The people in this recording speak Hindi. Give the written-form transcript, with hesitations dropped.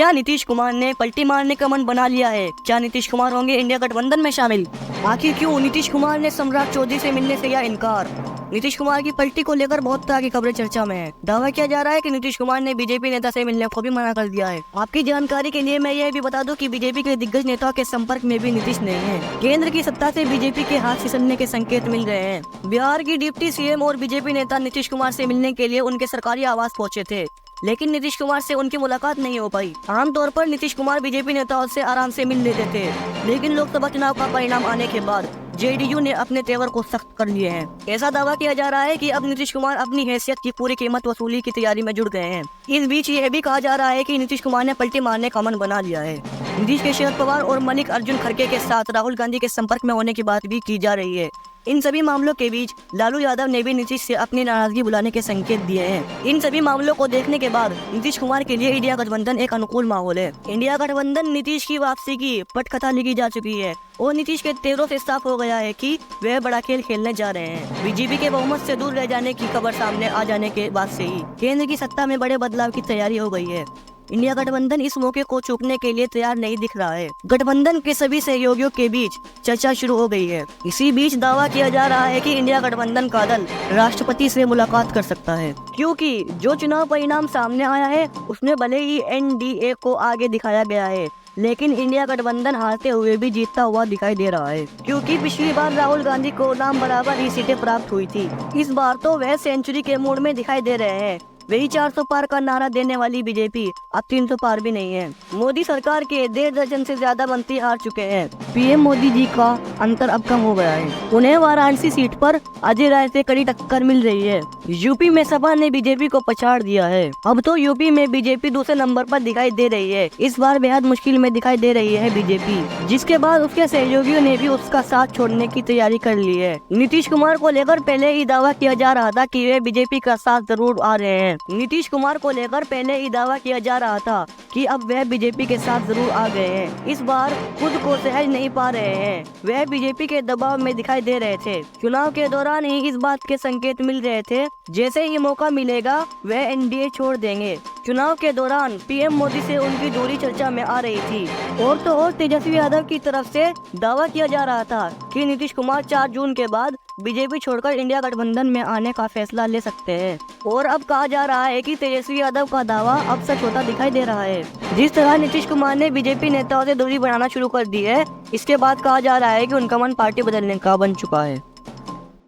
क्या नीतीश कुमार ने पलटी मारने का मन बना लिया है? क्या नीतीश कुमार होंगे इंडिया गठबंधन में शामिल? आखिर क्यों नीतीश कुमार ने सम्राट चौधरी से मिलने से किया इनकार? नीतीश कुमार की पलटी को लेकर बहुत तरह की खबरें चर्चा में है। दावा किया जा रहा है कि नीतीश कुमार ने बीजेपी नेता से मिलने को भी मना कर दिया है। आपकी जानकारी के लिए मैं यह भी बता दूं कि बीजेपी के दिग्गज नेताओं के संपर्क में भी नीतीश नहीं है। केंद्र की सत्ता से बीजेपी के हाथ फिसलने के संकेत मिल रहे हैं। बिहार की डिप्टी सीएम और बीजेपी नेता नीतीश कुमार से मिलने के लिए उनके सरकारी आवास पहुंचे थे, लेकिन नीतीश कुमार से उनकी मुलाकात नहीं हो पाई। आमतौर पर नीतीश कुमार बीजेपी नेताओं से आराम से मिल लेते थे, लेकिन लोकसभा चुनाव का परिणाम आने के बाद जेडीयू ने अपने तेवर को सख्त कर लिए हैं। ऐसा दावा किया जा रहा है कि अब नीतीश कुमार अपनी हैसियत की पूरी कीमत वसूली की तैयारी में जुट गए हैं। इस बीच यह भी कहा जा रहा है कि नीतीश कुमार ने पलटी मारने का मन बना लिया है। नीतीश के शरद पवार और मल्लिकार्जुन खड़गे के साथ राहुल गांधी के संपर्क में होने की बात भी की जा रही है। इन सभी मामलों के बीच लालू यादव ने भी नीतीश से अपनी नाराजगी बुलाने के संकेत दिए हैं। इन सभी मामलों को देखने के बाद नीतीश कुमार के लिए इंडिया गठबंधन एक अनुकूल माहौल है। इंडिया गठबंधन नीतीश की वापसी की पटकथा लिखी जा चुकी है और नीतीश के तेवरों से साफ हो गया है कि वे बड़ा खेल खेलने जा रहे हैं। बीजेपी के बहुमत से दूर रह जाने की खबर सामने आ जाने के बाद से ही केंद्र की सत्ता में बड़े बदलाव की तैयारी हो गई है। इंडिया गठबंधन इस मौके को चूकने के लिए तैयार नहीं दिख रहा है। गठबंधन के सभी सहयोगियों के बीच चर्चा शुरू हो गई है। इसी बीच दावा किया जा रहा है कि इंडिया गठबंधन का दल राष्ट्रपति से मुलाकात कर सकता है, क्योंकि जो चुनाव परिणाम सामने आया है उसमें भले ही एनडीए को आगे दिखाया गया है, लेकिन इंडिया गठबंधन हारते हुए भी जीतता हुआ दिखाई दे रहा है, क्योंकि पिछली बार राहुल गांधी को नाम बराबर ही सीटें प्राप्त हुई थी। इस बार तो वह सेंचुरी के मूड में दिखाई दे रहे हैं। वही 400 पार का नारा देने वाली बीजेपी अब 300 पार भी नहीं है। मोदी सरकार के 1.5 दर्जन से ज्यादा मंत्री हार चुके हैं। पीएम मोदी जी का अंतर अब कम हो गया है। उन्हें वाराणसी सीट पर अजय राय से कड़ी टक्कर मिल रही है। यूपी में सपा ने बीजेपी को पछाड़ दिया है। अब तो यूपी में बीजेपी दूसरे नंबर पर दिखाई दे रही है। इस बार बेहद मुश्किल में दिखाई दे रही है बीजेपी, जिसके बाद उसके सहयोगियों ने भी उसका साथ छोड़ने की तैयारी कर ली है। नीतीश कुमार को लेकर पहले ही दावा किया जा रहा था कि वे बीजेपी का साथ जरूर आ रहे हैं। नीतीश कुमार को लेकर पहले ही दावा किया जा रहा था कि अब वह बीजेपी के साथ जरूर आ गए हैं। इस बार खुद को सहज नहीं पा रहे हैं। वह बीजेपी के दबाव में दिखाई दे रहे थे। चुनाव के दौरान ही इस बात के संकेत मिल रहे थे, जैसे ही मौका मिलेगा वह एनडीए छोड़ देंगे। चुनाव के दौरान पीएम मोदी से उनकी दूरी चर्चा में आ रही थी। और तो और तेजस्वी यादव की तरफ से दावा किया जा रहा था कि नीतीश कुमार 4 जून के बाद बीजेपी छोड़कर इंडिया गठबंधन में आने का फैसला ले सकते हैं। और अब कहा जा रहा है कि तेजस्वी यादव का दावा अब सच होता दिखाई दे रहा है। जिस तरह नीतीश कुमार ने बीजेपी नेताओं से दूरी बनाना शुरू कर दी है, इसके बाद कहा जा रहा है कि उनका मन पार्टी बदलने का बन चुका है।